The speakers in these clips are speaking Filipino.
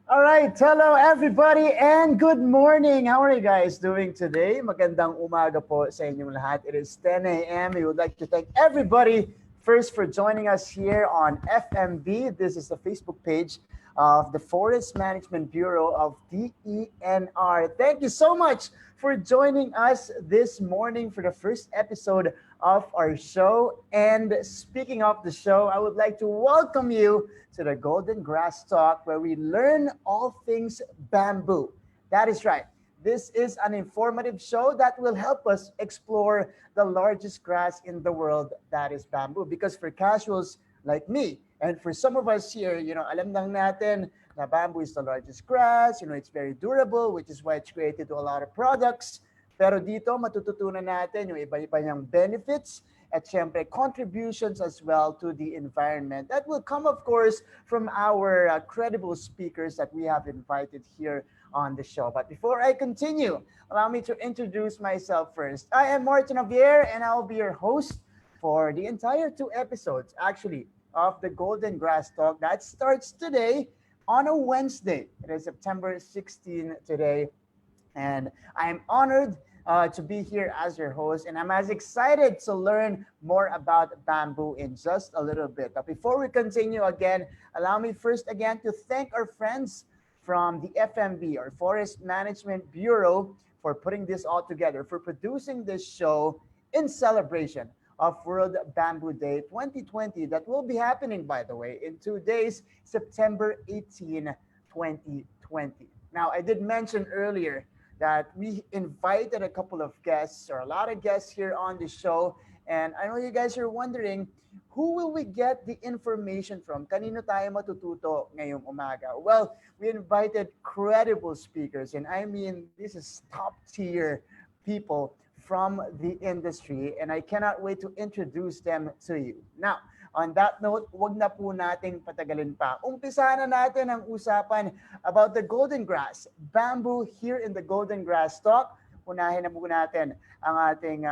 All right, hello everybody and good morning. How are you guys doing today? Magandang umaga po sa inyong lahat. It is 10 a.m. We would like to thank everybody first for joining us here on FMB. This is the Facebook page of the Forest Management Bureau of DENR. Thank you so much for joining us this morning for the first episode of our show. And speaking of the show, I would like to welcome you to the Golden Grass Talk, where we learn all things bamboo. That is right. This is an informative show that will help us explore the largest grass in the world, that is bamboo. Because for casuals like me, and for some of us here, alam lang natin na bamboo is the largest grass, it's very durable, which is why it's created to a lot of products. Pero dito, matututunan natin yung iba-iba niyang benefits at syempre contributions as well to the environment. That will come, of course, from our credible speakers that we have invited here on the show. But before I continue, allow me to introduce myself first. I am Martin Javier, and I'll be your host for the entire 2 episodes, actually, of the Golden Grass Talk that starts today on a Wednesday. It is September 16 today. And I'm honored to be here as your host, and I'm as excited to learn more about bamboo in just a little bit. But before we continue again, allow me first again to thank our friends from the FMB, or Forest Management Bureau, for putting this all together, for producing this show in celebration of World Bamboo Day 2020 that will be happening, by the way, in 2 days, September 18, 2020. Now, I did mention earlier that we invited a couple of guests or a lot of guests here on the show. And I know you guys are wondering, who will we get the information from? Kanino tayo matututo ngayong umaga? Well, we invited credible speakers. And I mean, this is top tier people from the industry. And I cannot wait to introduce them to you. Now, on that note, wag na po nating patagalin pa. Umpisahan na natin ang usapan about the golden grass, bamboo here in the Golden Grass Talk. Unahin na po natin ang ating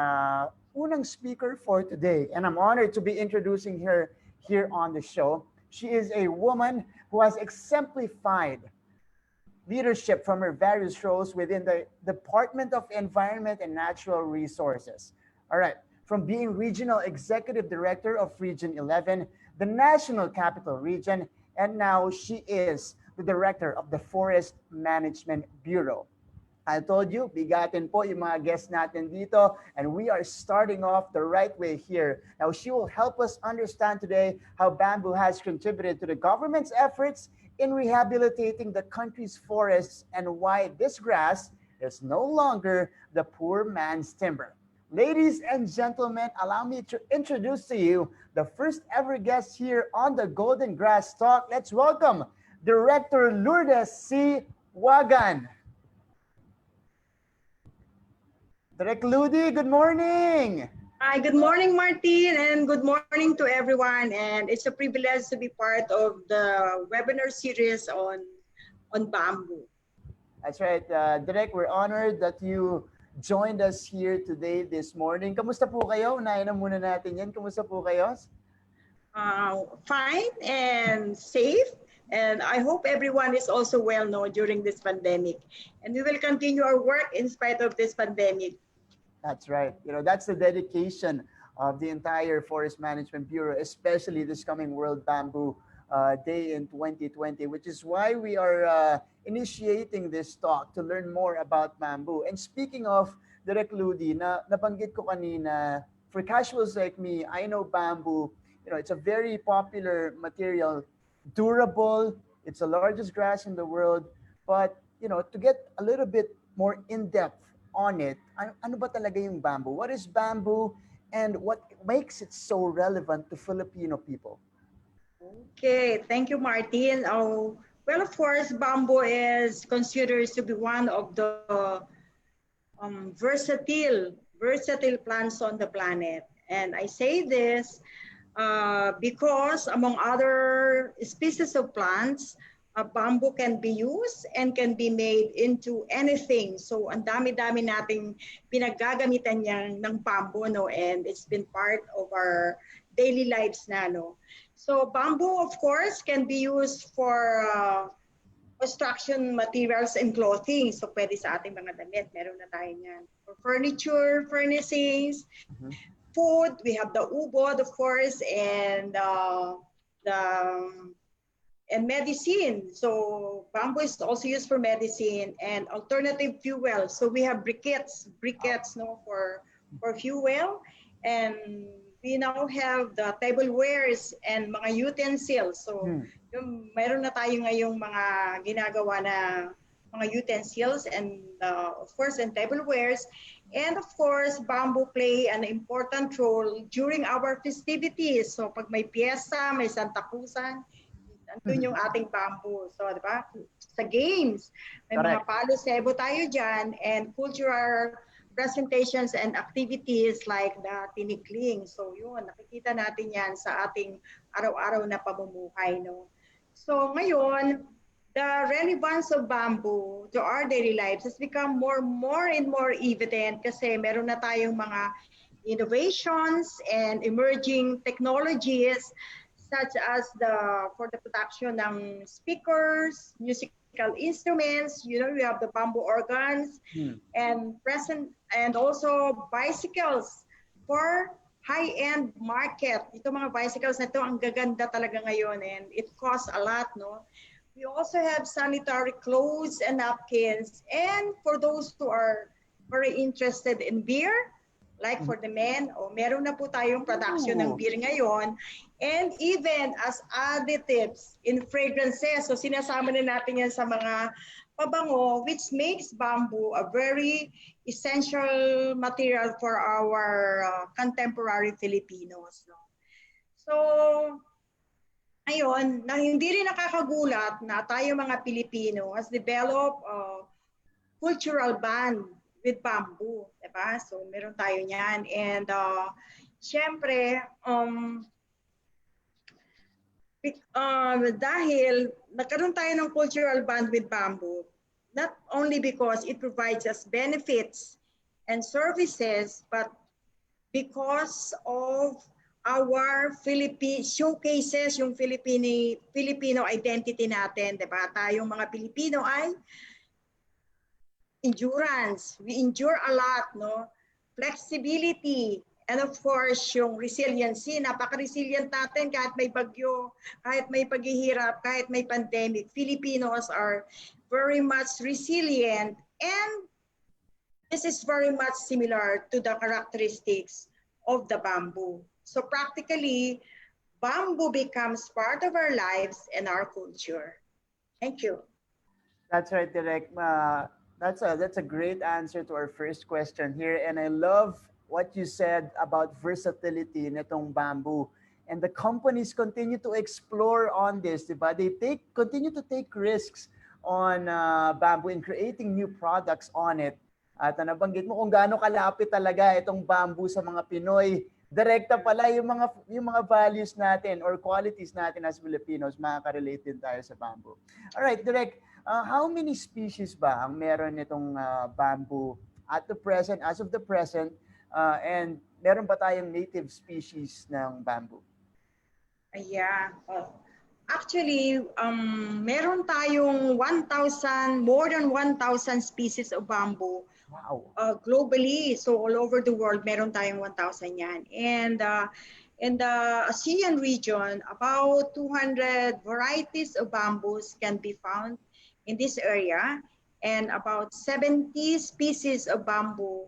unang speaker for today. And I'm honored to be introducing her here on the show. She is a woman who has exemplified leadership from her various roles within the Department of Environment and Natural Resources. All right. From being Regional Executive Director of Region 11, the National Capital Region, and now she is the Director of the Forest Management Bureau. I told you, bigatin po yung mga guests natin dito, and we are starting off the right way here. Now, she will help us understand today how bamboo has contributed to the government's efforts in rehabilitating the country's forests and why this grass is no longer the poor man's timber. Ladies and gentlemen, allow me to introduce to you the first ever guest here on the Golden Grass Talk. Let's welcome Director Lourdes C. Wagan. Direct Ludi, good morning. Hi, good morning, Martin, and good morning to everyone. And it's a privilege to be part of the webinar series on bamboo. That's right, Direct. We're honored that you joined us here today, this morning. Kamusta po kayo? Unahin na muna natin yan. Kamusta po kayo? Fine and safe. And I hope everyone is also well known during this pandemic. And we will continue our work in spite of this pandemic. That's right. That's the dedication of the entire Forest Management Bureau, especially this coming World Bamboo Day in 2020, which is why we are initiating this talk to learn more about bamboo. And speaking of Direct Ludi, nabanggit ko kanina, for casuals like me, I know bamboo, it's a very popular material, durable, it's the largest grass in the world, but, to get a little bit more in-depth on it, ano ba talaga yung bamboo? What is bamboo and what makes it so relevant to Filipino people? Okay, thank you, Martin. Well, of course, bamboo is considered to be one of the versatile plants on the planet. And I say this because among other species of plants, bamboo can be used and can be made into anything. So ang dami-dami nating pinaggagamitan ng bamboo, no? And it's been part of our daily lives na, no? So bamboo, of course, can be used for construction materials and clothing. So pwede sa ating mga damit, meron na tayo niyan. For furniture, furnishings, Mhm. food, we have the ubod, of course, and the and medicine. So bamboo is also used for medicine and alternative fuel. So we have briquettes, no, for fuel, and we now have the tablewares and mga utensils. So Hmm. yung meron na tayo ngayong mga ginagawa na mga utensils and of course and tablewares. And of course, bamboo play an important role during our festivities. So pag may piyesta, may Santa Cruzan, andun yung ating bamboo. So, di ba? Sa games, may mga Correct. palo sebo tayo dyan and cultural presentations and activities like the tinikling. So, yun, nakikita natin yan sa ating araw-araw na pamumuhay, no? So, ngayon, the relevance of bamboo to our daily lives has become more and more evident kasi meron na tayong mga innovations and emerging technologies such as for the production ng speakers, musical instruments, you know, we have the bamboo organs Hmm. and also bicycles for high-end market. Ito mga bicycles na ito, ang gaganda talaga ngayon and it costs a lot, no? We also have sanitary clothes and napkins. And for those who are very interested in beer, like for the men, meron na po tayong production ng Ooh. beer ngayon. And even as additives in fragrances. So sinasama na natin yan sa mga pabango, which makes bamboo a very essential material for our contemporary Filipinos. No? So, ayun, na hindi rin nakakagulat na tayo mga Pilipino has developed cultural band with bamboo, diba? So meron tayo niyan. And syempre, dahil nagkaroon tayo ng cultural band with bamboo, not only because it provides us benefits and services, but because of our Philippine showcases yung Filipino identity natin, 'di ba? Tayong mga Pilipino ay endurance. We endure a lot, no? Flexibility, and of course, yung resiliency. Napaka-resilient natin kahit may bagyo, kahit may paghihirap, kahit may pandemic. Filipinos are very much resilient, and this is very much similar to the characteristics of the bamboo. So practically, bamboo becomes part of our lives and our culture. Thank you. That's right, Direk. That's a great answer to our first question here, and I love what you said about versatility nitong bamboo. And the companies continue to explore on this, diba? They continue to take risks on bamboo and creating new products on it. At nabanggit mo kung gaano kalapit talaga itong bamboo sa mga Pinoy. Direkta pala yung mga values natin or qualities natin as Filipinos, makaka-relate din tayo sa bamboo. All right, Direk, how many species ba ang meron nitong bamboo at the present, as of the present, and meron ba tayong native species ng bamboo? Yeah. Actually, meron tayong more than 1,000 species of bamboo Wow. globally. So all over the world, meron tayong 1,000 yan. And in the ASEAN region, about 200 varieties of bamboos can be found in this area. And about 70 species of bamboo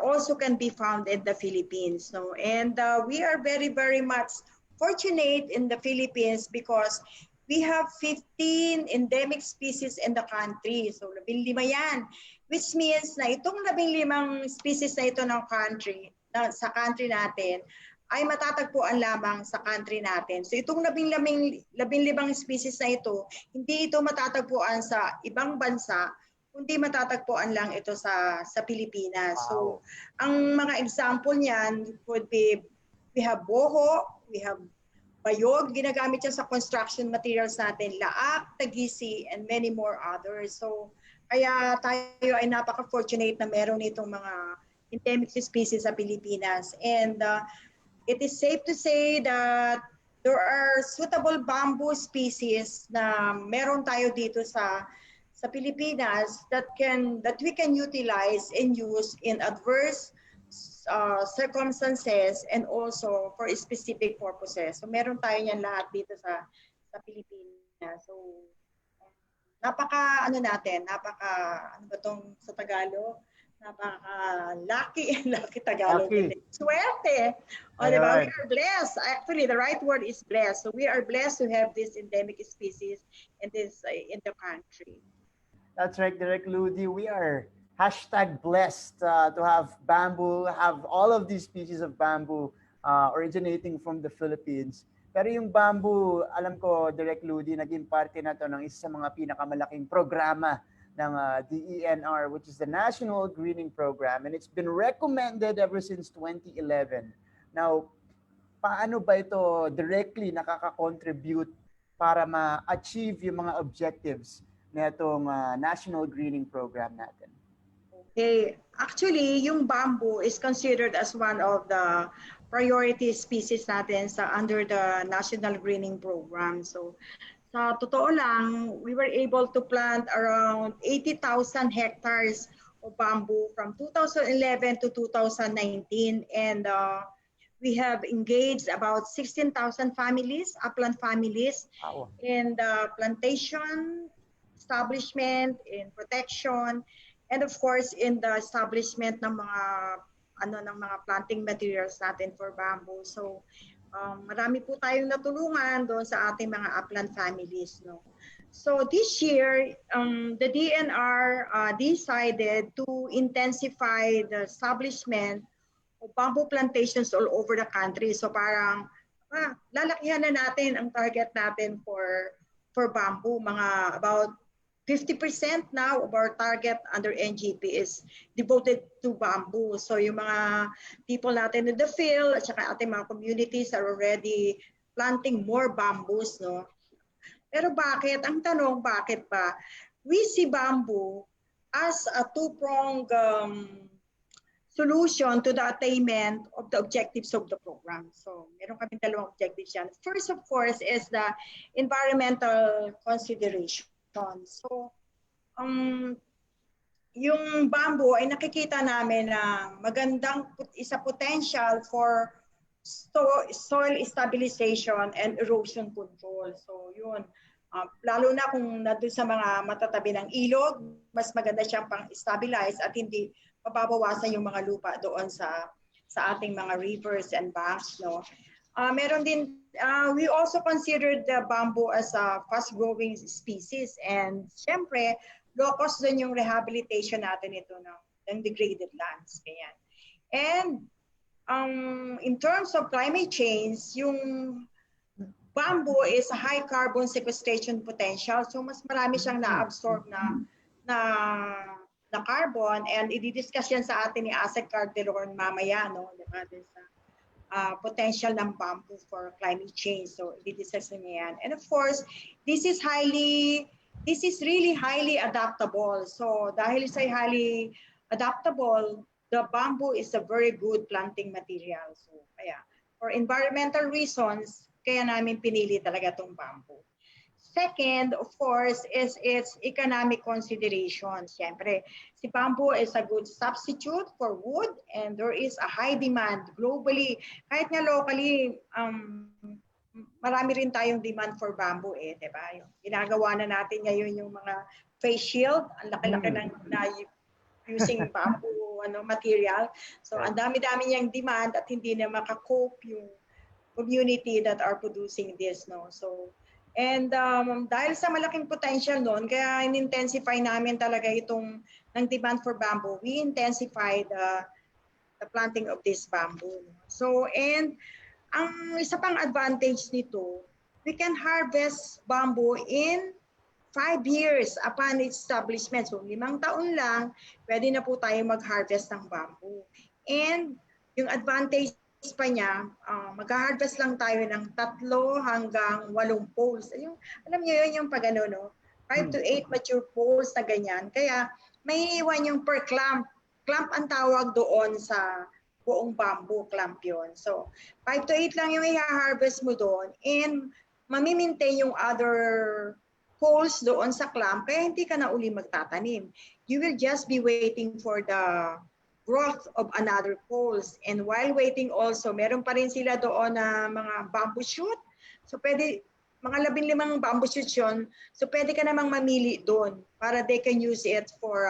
also can be found in the Philippines. No? And we are very, very much fortunate in the Philippines because we have 15 endemic species in the country. So 15 yan. Which means na itong 15 species na ito ng sa country natin, ay matatagpuan lamang sa country natin. So itong 15 species na ito, hindi ito matatagpuan sa ibang bansa, kundi matatagpuan lang ito sa Pilipinas. Wow. So ang mga example niyan would be, we have boho, we have bayog, ginagamit yan sa construction materials natin, laak, tagisi, and many more others. So kaya tayo ay napaka-fortunate na meron itong mga endemic species sa Pilipinas. And it is safe to say that there are suitable bamboo species na meron tayo dito sa Pilipinas that we can utilize and use in adverse circumstances and also for specific purposes. So meron tayo yan lahat dito sa Pilipinas. So napaka ano natin, napaka ano ba tong sa Tagalog? Napaka lucky, lucky Tagalog. Lucky. Swerte. O, di ba? We Ayun. are blessed. Actually, the right word is blessed. So we are blessed to have this endemic species in the country. That's right, Direct Ludi. We are hashtag blessed to have bamboo, have all of these species of bamboo originating from the Philippines. Pero yung bamboo, alam ko, Direct Ludi, naging parte na to ng isa sa mga pinakamalaking programa ng DENR, which is the National Greening Program. And it's been recommended ever since 2011. Now, paano ba ito directly nakaka-contribute para ma-achieve yung mga objectives nitong National Greening Program natin? Okay. Actually, yung bamboo is considered as one of the priority species natin under the National Greening Program. So, sa totoo lang, we were able to plant around 80,000 hectares of bamboo from 2011 to 2019. And we have engaged about 16,000 families, upland families, Wow. in the plantation, establishment, in protection, and of course in the establishment ng mga planting materials natin for bamboo. So marami po tayong natulungan doon sa ating mga upland families, no. So this year, the DNR decided to intensify the establishment of bamboo plantations all over the country. So parang lalakihan na natin ang target natin for bamboo. Mga about 50% now of our target under NGP is devoted to bamboo. So yung mga people natin in the field at saka ating mga communities are already planting more bamboos, no? Pero bakit? Ang tanong, bakit ba? We see bamboo as a two-pronged solution to the attainment of the objectives of the program. So meron kami dalawang objectives yan. First, of course, is the environmental consideration. So, yung bamboo ay nakikita namin na magandang isa potential for soil stabilization and erosion control. So, yun. Lalo na kung nandun sa mga matatabi ng ilog, mas maganda siyang pang-stabilize at hindi mababawasan yung mga lupa doon sa ating mga rivers and banks, no? Meron din, we also considered the bamboo as a fast-growing species, and syempre, low-cost din yung rehabilitation natin ito ng degraded lands. Ganyan. And in terms of climate change, yung bamboo is a high carbon sequestration potential, so mas marami siyang na-absorb na carbon, and i-discuss yan sa atin ni Asek Calderon mamaya, no? Diba? Potential ng bamboo for climate change. So, i-discuss niya yan. And of course, this is really highly adaptable. So, dahil sa highly adaptable, the bamboo is a very good planting material. So, kaya, for environmental reasons, kaya namin pinili talaga itong bamboo. Second, of course, is its economic considerations. Siyempre, si bamboo is a good substitute for wood, and there is a high demand globally. Kahit nga locally, marami rin tayong demand for bamboo, diba? Ginagawa na natin ngayon yung mga face shield, ang laki-laki na using bamboo material. So, ang dami-dami niyang demand at hindi na makakope yung community that are producing this, no? So, and dahil sa malaking potential noon, kaya in-intensify namin talaga itong ng demand for bamboo. We intensify the planting of this bamboo. So, and ang isa pang advantage nito, we can harvest bamboo in 5 years upon its establishment. So, 5 taon lang, pwede na po tayo mag-harvest ng bamboo. And yung advantage pa niya, mag-harvest lang tayo ng 3 hanggang 8 poles. Alam niyo yun yung pag ano, no? 5 to 8 mature poles na ganyan. Kaya may iwan yung per clump. Clump ang tawag doon sa buong bamboo clump yun. So 5 to 8 lang yung i-harvest mo doon and mamimaintain yung other holes doon sa clump kaya hindi ka na uli magtatanim. You will just be waiting for the growth of another poles. And while waiting also, meron pa rin sila doon na mga bamboo shoot. So pwede, mga 15 bamboo shoots yun. So pwede ka namang mamili doon para they can use it for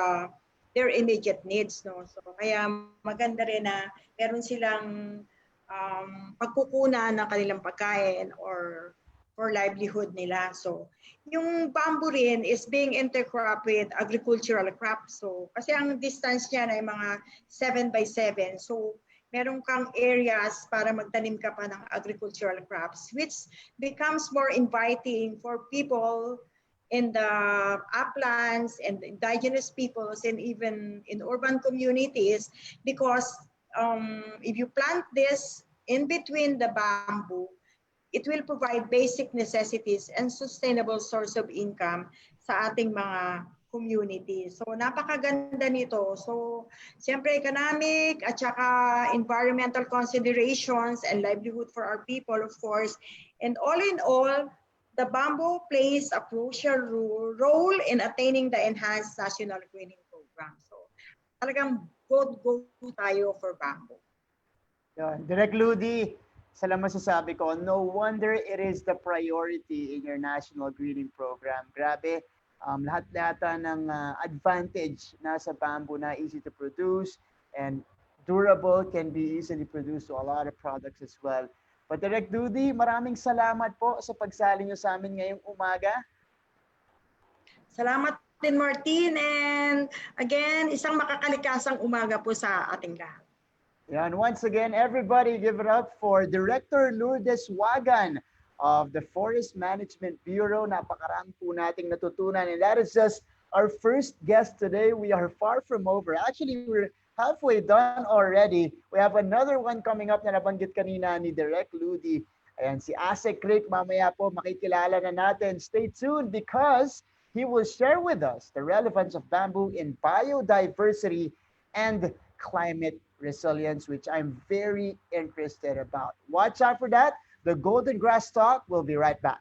their immediate needs. No? So kaya maganda rin na meron silang pagkukunan ng kanilang pagkain or for livelihood nila. So, yung bamboo rin is being intercrop with agricultural crops. So, kasi ang distance niya ay mga 7 by 7. So, meron kang areas para magtanim ka pa ng agricultural crops, which becomes more inviting for people in the uplands and indigenous peoples and even in urban communities because if you plant this in between the bamboo, it will provide basic necessities and sustainable source of income sa ating mga community. So napakaganda nito. So siyempre economic at saka environmental considerations and livelihood for our people of course. And all in all, the bamboo plays a crucial role in attaining the enhanced national greening program. So talagang go tayo for bamboo. Yun. Direk Ludi, sa lang masasabi ko, no wonder it is the priority in your national greening program. Grabe, lahat yata ng advantage nasa bamboo na easy to produce and durable, can be easily produced to a lot of products as well. But Direk Ludi, maraming salamat po sa pagsali nyo sa amin ngayong umaga. Salamat din Martin and again, isang makakalikasang umaga po sa ating lahat. And once again, everybody give it up for Director Lourdes Wagan of the Forest Management Bureau. Napakarami po nating natutunan. And that is just our first guest today. We are far from over. Actually, we're halfway done already. We have another one coming up na nabanggit kanina ni Direk Ludi. Ayan, si Asek Rick, mamaya po makikilala na natin. Stay tuned because he will share with us the relevance of bamboo in biodiversity and climate resilience, which I'm very interested about. Watch out for that. The Golden Grass Talk will be right back.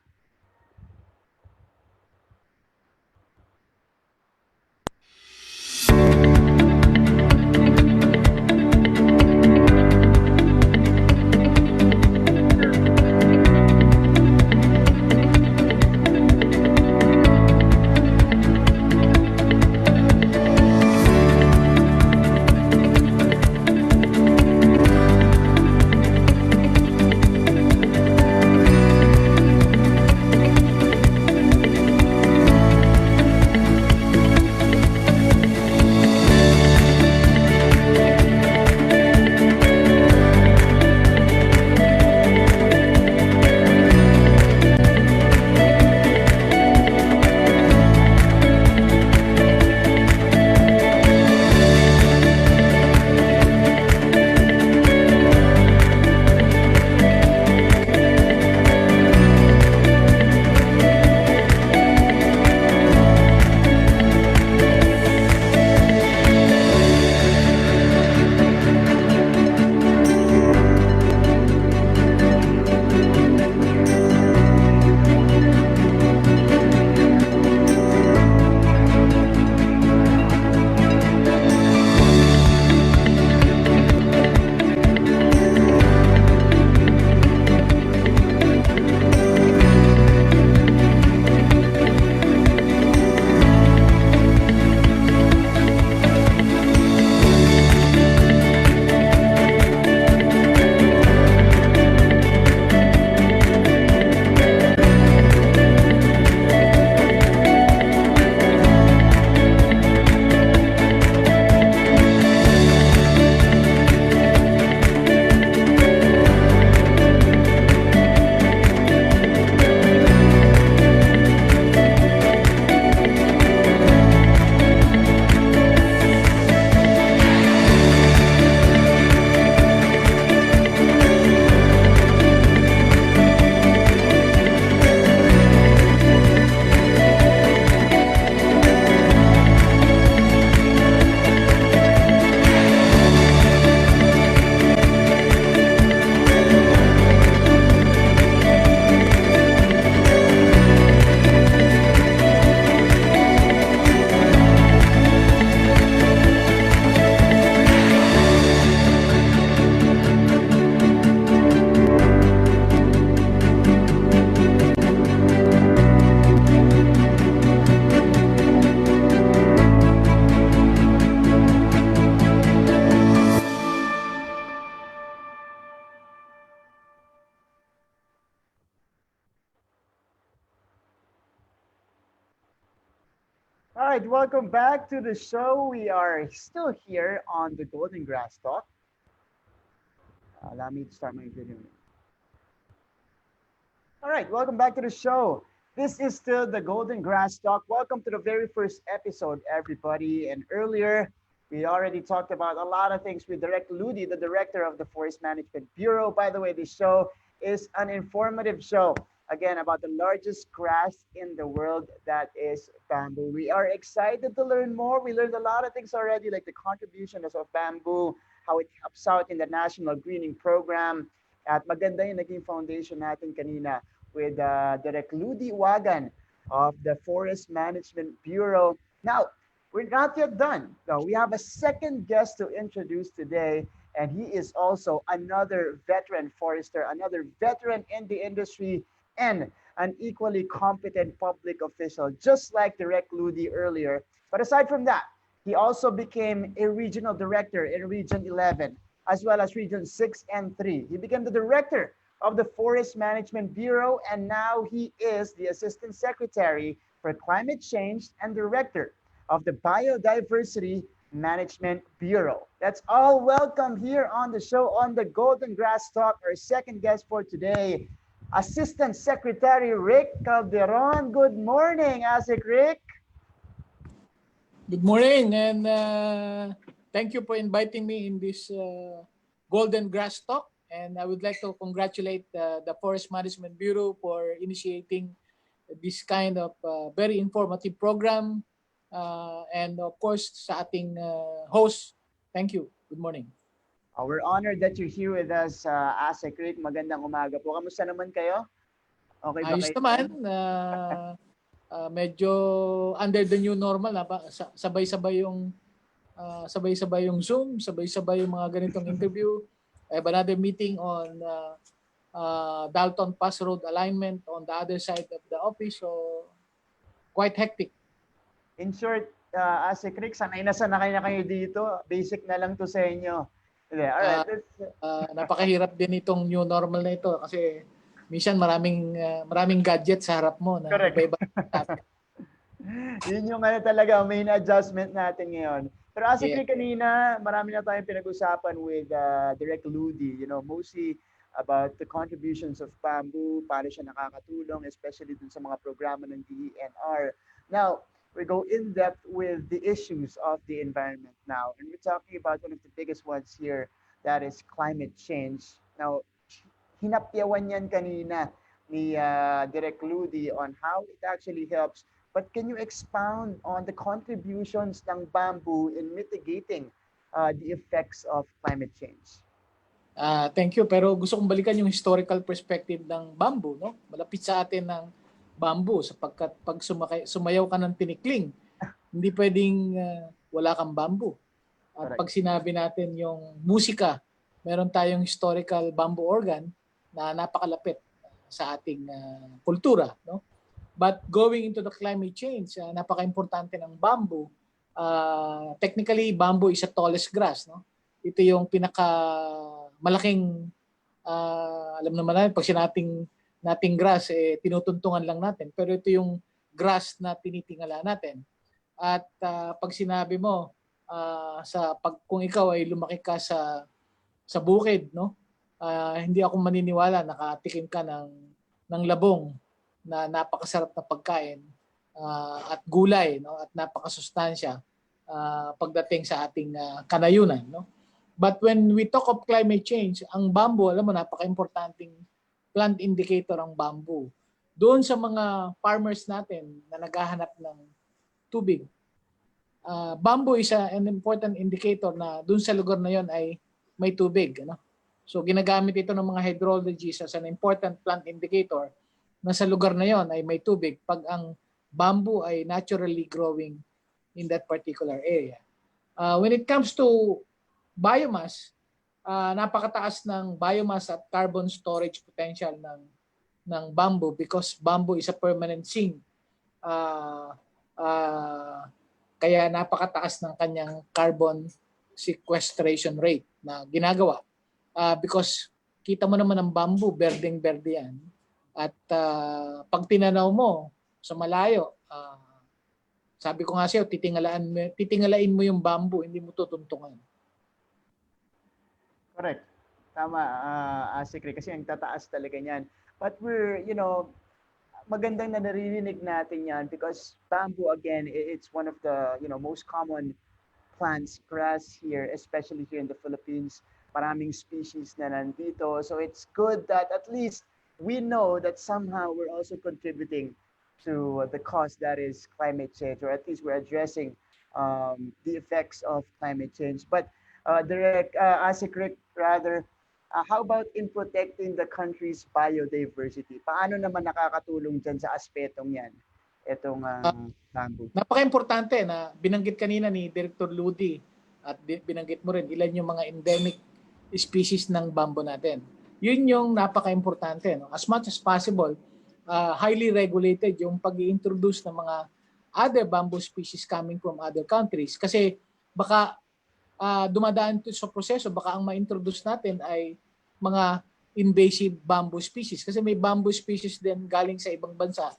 right, welcome back to the show. We are still here on the Golden Grass Talk. Allow me to start my video. All right, welcome back to the show. This is still the Golden Grass Talk. Welcome to the very first episode, everybody. And earlier, we already talked about a lot of things with Direct Ludi, the director of the Forest Management Bureau. By the way, this show is an informative show, again, about the largest grass in the world, that is bamboo. We are excited to learn more. We learned a lot of things already, like the contributions of bamboo, how it helps out in the National Greening Program. At maganda yung naging foundation natin kanina with Direk Ludi Wagan of the Forest Management Bureau. Now, we're not yet done. No, we have a second guest to introduce today, and he is also another veteran forester, another veteran in the industry, and an equally competent public official, just like Direk Ludi earlier. But aside from that, he also became a regional director in Region 11, as well as Region 6 and 3. He became the director of the Forest Management Bureau, and now he is the Assistant Secretary for Climate Change and Director of the Biodiversity Management Bureau. That's all. Welcome here on the show on the Golden Grass Talk, our second guest for today, Assistant Secretary Rick Calderon. Good morning, Asik Rick. Good morning, and thank you for inviting me in this Golden Grass Talk. And I would like to congratulate the Forest Management Bureau for initiating this kind of very informative program. And of course, sa ating host, thank you. Good morning. We're honored that you're here with us, Asik Rick. Magandang umaga po. Kamusta naman kayo? Okay ba Ayos kayo? naman. Medyo under the new normal. Sabay-sabay yung Zoom, sabay-sabay yung mga ganitong interview. I have another meeting on Dalton Pass Road alignment on the other side of the office. So, quite hectic. In short, Asik Rick, sanay na kayo dito. Basic na lang to sa inyo. Alright. Napakahirap din itong new normal na ito kasi minsan maraming gadget sa harap mo na iba-iba. Yun yung talaga main adjustment natin ngayon. Pero as Yeah. kanina, marami na tayong pinag-usapan with Direct Ludi, mostly about the contributions of bamboo, paano siya nakakatulong, especially dun sa mga programa ng DENR. Now, we go in depth with the issues of the environment now. And we're talking about one of the biggest ones here, that is climate change. Now, hinapyawan yan kanina ni Direct Ludi on how it actually helps. But can you expound on the contributions ng bamboo in mitigating the effects of climate change? Thank you. Pero gusto kong balikan yung historical perspective ng bamboo. No? Malapit sa atin ng bamboo sapagkat pag sumayaw ka ng tinikling, hindi pwedeng wala kang bamboo. At pag sinabi natin yung musika, meron tayong historical bamboo organ na napakalapit sa ating kultura. No? But going into the climate change, napaka-importante ng bamboo. Technically, bamboo is a tallest grass. No? Ito yung malaking, alam naman natin, pag nating grass, tinutuntungan lang natin. Pero ito yung grass na tinitingala natin. At pag sinabi mo, kung ikaw ay lumaki ka sa bukid, no? Hindi ako maniniwala nakatikim ka ng labong na napakasarap na pagkain at gulay, no? At napakasustansya pagdating sa ating kanayunan, no? But when we talk of climate change, ang bamboo, alam mo, napaka-importanting plant indicator ang bamboo. Doon sa mga farmers natin na naghahanap ng tubig, bamboo is an important indicator na doon sa lugar na yon ay may tubig, ano? So ginagamit ito ng mga hydrologists as an important plant indicator na sa lugar na yon ay may tubig pag ang bamboo ay naturally growing in that particular area. When it comes to biomass, napakataas ng biomass at carbon storage potential ng bamboo because bamboo is a permanent sink. Kaya napakataas ng kanyang carbon sequestration rate na ginagawa. Because kita mo naman ang bamboo, berdeng-berde yan. At pag tinanaw mo sa malayo, Sabi ko nga sa'yo, titingalain mo yung bamboo, hindi mo tutuntungan. Correct. Tama, Asikri, kasi ang tataas talaga niyan. But magandang na naririnig natin yan because bamboo, again, it's one of the, most common plants, grass here, especially here in the Philippines. Maraming species na nandito. So it's good that at least we know that somehow we're also contributing to the cause that is climate change, or at least we're addressing the effects of climate change. But Asik, rather, how about in protecting the country's biodiversity? Paano naman nakakatulong dyan sa aspetong yan, itong bamboo? Napaka-importante na binanggit kanina ni Director Ludi at binanggit mo rin ilan yung mga endemic species ng bamboo natin. Yun yung napaka-importante. No? As much as possible, highly regulated yung pag-i-introduce ng mga other bamboo species coming from other countries. Kasi baka dumadaan sa proseso, baka ang ma-introduce natin ay mga invasive bamboo species. Kasi may bamboo species din galing sa ibang bansa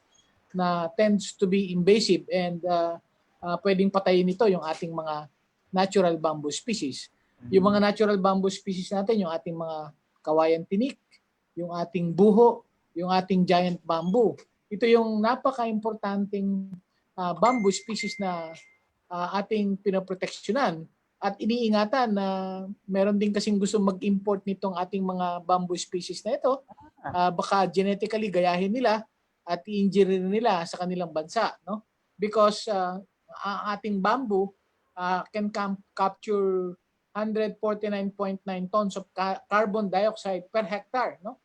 na tends to be invasive and pwedeng patayin ito yung ating mga natural bamboo species. Yung mga natural bamboo species natin, yung ating mga kawayan tinik, yung ating buho, yung ating giant bamboo. Ito yung napaka-importanting bamboo species na ating pinoproteksyonan at iniingatan na meron din kasing gusto mag-import nitong ating mga bamboo species na ito. Baka genetically gayahin nila at i-injure nila sa kanilang bansa, no? Because ang ating bamboo can capture 149.9 tons of carbon dioxide per hectare, no?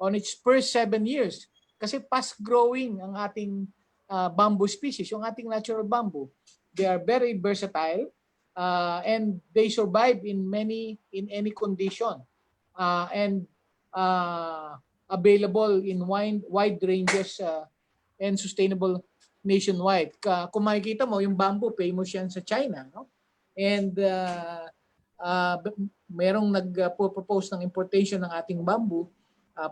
On its first 7 years. Kasi fast growing ang ating bamboo species, yung ating natural bamboo. They are very versatile and they survive in any condition and available in wide ranges and sustainable nationwide. Kung makikita mo, yung bamboo, famous yan sa China. No? And merong nag-propose ng importation ng ating bamboo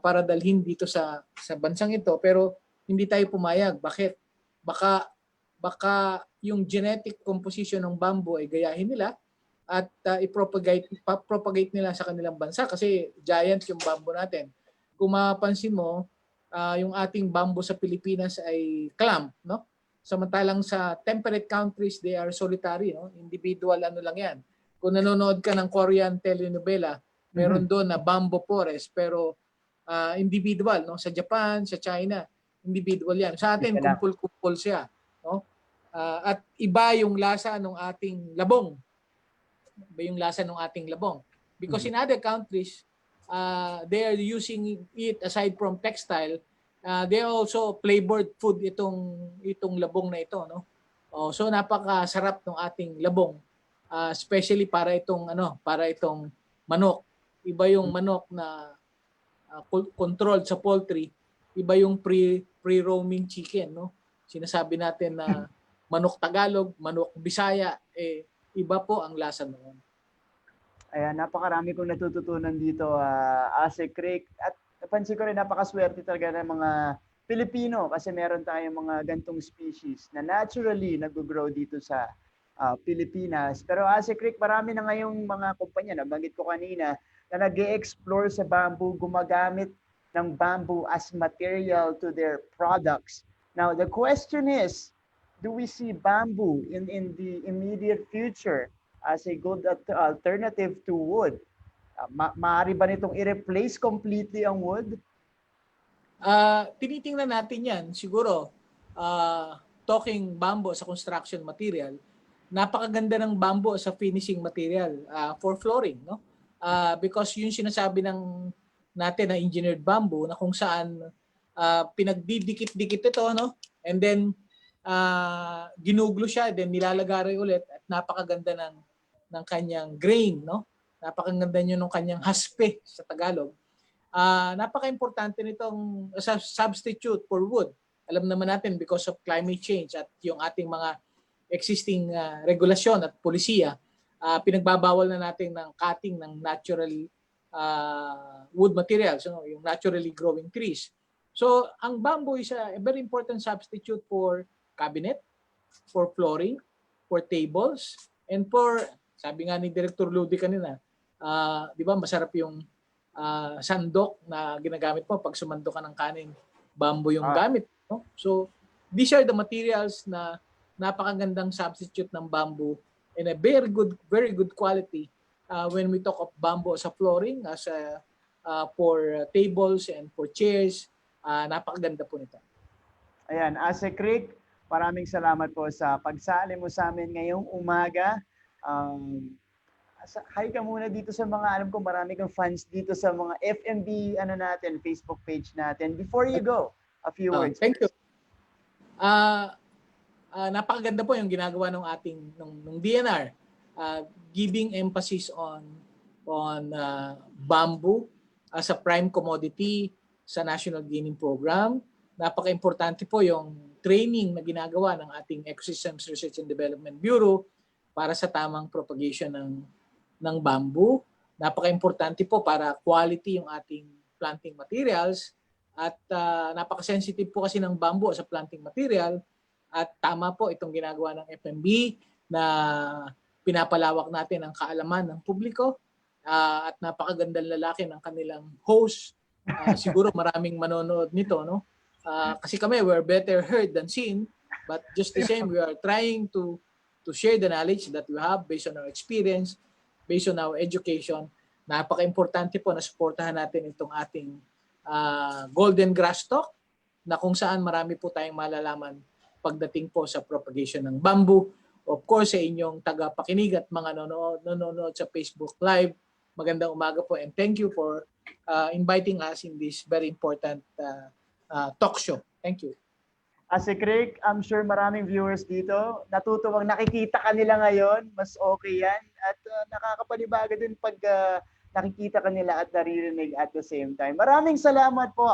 para dalhin dito sa bansang ito. Pero hindi tayo pumayag. Bakit? Baka yung genetic composition ng bamboo ay gayahin nila at i-propagate nila sa kanilang bansa kasi giant yung bamboo natin. Kung mapansin mo, yung ating bamboo sa Pilipinas ay clamp, no? Samantalang sa temperate countries, they are solitary, no? Individual lang yan. Kung nanonood ka ng Korean telenovela, meron doon na bamboo forest pero individual, no? Sa Japan, sa China, individual yan. Sa atin, kumpul-kumpul siya, no? At iba yung lasa ng ating labong. Iba yung lasa ng ating labong. Because in other countries, they are using it aside from textile. They also flavored food itong labong na ito, no? So napakasarap ng ating labong, especially para itong manok. Iba yung manok na controlled sa poultry, iba yung pre-roaming chicken, no? Sinasabi natin na manok Tagalog, manok Bisaya, iba po ang lasa noon. Ayan, napakarami kong natututunan dito, Asik Rick. At napansin ko rin, napakaswerte talaga ng mga Pilipino kasi meron tayong mga gantong species na naturally nag-grow dito sa Pilipinas. Pero Asik Rick, marami na ngayong mga kumpanya, nabanggit ko kanina, na nag-e-explore sa bamboo, gumagamit ng bamboo as material to their products. Now, the question is, do we see bamboo in the immediate future as a good alternative to wood? Maaari ba nitong i-replace completely ang wood? Tinitingnan natin yan. Siguro, talking bamboo sa construction material, napakaganda ng bamboo sa finishing material for flooring, no? Because yung sinasabi natin na engineered bamboo na kung saan pinagdidikit-dikit ito, no? And then ginuglo siya, then nilalagay ulit at napakaganda ng kanyang grain, no? Napakaganda niyo ng kanyang haspe sa Tagalog. Napaka-importante nitong substitute for wood. Alam naman natin because of climate change at yung ating mga existing regulasyon at polisiya, pinagbabawal na natin ng cutting ng natural wood materials, no? Yung naturally growing trees. So, ang bamboo is a very important substitute for cabinet, for flooring, for tables, and for, sabi nga ni Director Ludi kanina, di ba masarap yung sandok na ginagamit mo pag sumandok ka ng kanin, bamboo yung Ah, gamit. No? So, these are the materials na napakagandang substitute ng bamboo and a very good quality when we talk of bamboo as a flooring, as a, for tables and for chairs. Napakaganda po nito. ayan, Ase Creek, maraming salamat po sa pagsali mo sa amin ngayong umaga. Hi ka muna dito sa mga, alam ko marami kang fans dito sa mga FMB ano natin, Facebook page natin. Before you go, a few words. Thank you. Napakaganda po yung ginagawa ng ating ng DNR, giving emphasis on bamboo as a prime commodity sa National Greening Program. Napaka-importante po yung training na ginagawa ng ating Ecosystems Research and Development Bureau para sa tamang propagation ng bamboo. Napaka-importante po para quality yung ating planting materials at napaka-sensitive po kasi ng bamboo sa planting material at tama po itong ginagawa ng FMB na pinapalawak natin ang kaalaman ng publiko at napakagandang lalaki ng kanilang host. Siguro maraming manonood nito, no? Kasi kami, we're better heard than seen, but just the same, we are trying to share the knowledge that we have based on our experience, based on our education. Napaka-importante po na suportahan natin itong ating golden grass stalk na kung saan marami po tayong malalaman pagdating po sa propagation ng bamboo. Of course, sa inyong tagapakinig at mga nanonood sa Facebook Live, magandang umaga po and thank you for inviting us in this very important talk show. Thank you. Ase Creek, I'm sure maraming viewers dito natutuwang nakikita ka nila ngayon. Mas okay yan. At nakakapanibaga din pag nakikita ka nila at naririnig at the same time. Maraming salamat po,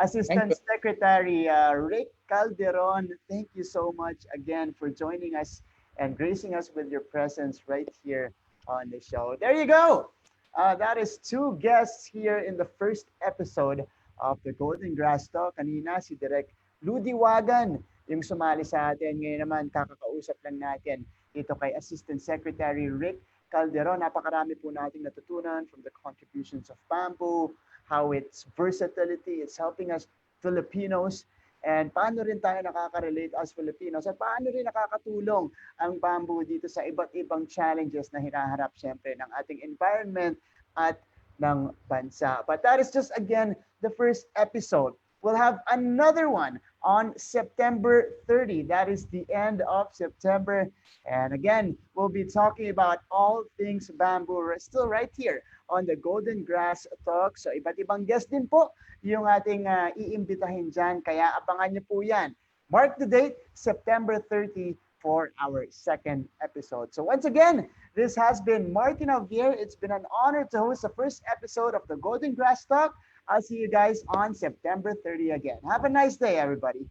Assistant Secretary Rick Calderon. Thank you so much again for joining us and gracing us with your presence right here on the show. There you go. That is two guests here in the first episode of the Golden Grass Talk. Kanina si Direk Ludiwagan yung sumali sa atin. Ngayon naman kakakausap lang natin dito kay Assistant Secretary Rick Calderon. Napakarami po nating natutunan from the contributions of bamboo, how its versatility, it's helping us Filipinos, and paano rin tayo nakaka-relate as Filipinos, at paano rin nakakatulong ang bamboo dito sa iba't ibang challenges na hinaharap siyempre ng ating environment at ng bansa. But that is just, again, the first episode. We'll have another one on September 30. That is the end of September. And again, we'll be talking about all things bamboo. We're still right here on the Golden Grass Talk. So iba't ibang guest din po yung ating iimbitahin dyan. Kaya abangan niyo po yan. Mark the date, September 30 for our second episode. So once again, this has been Martin Alvier. It's been an honor to host the first episode of the Golden Grass Talk. I'll see you guys on September 30 again. Have a nice day, everybody.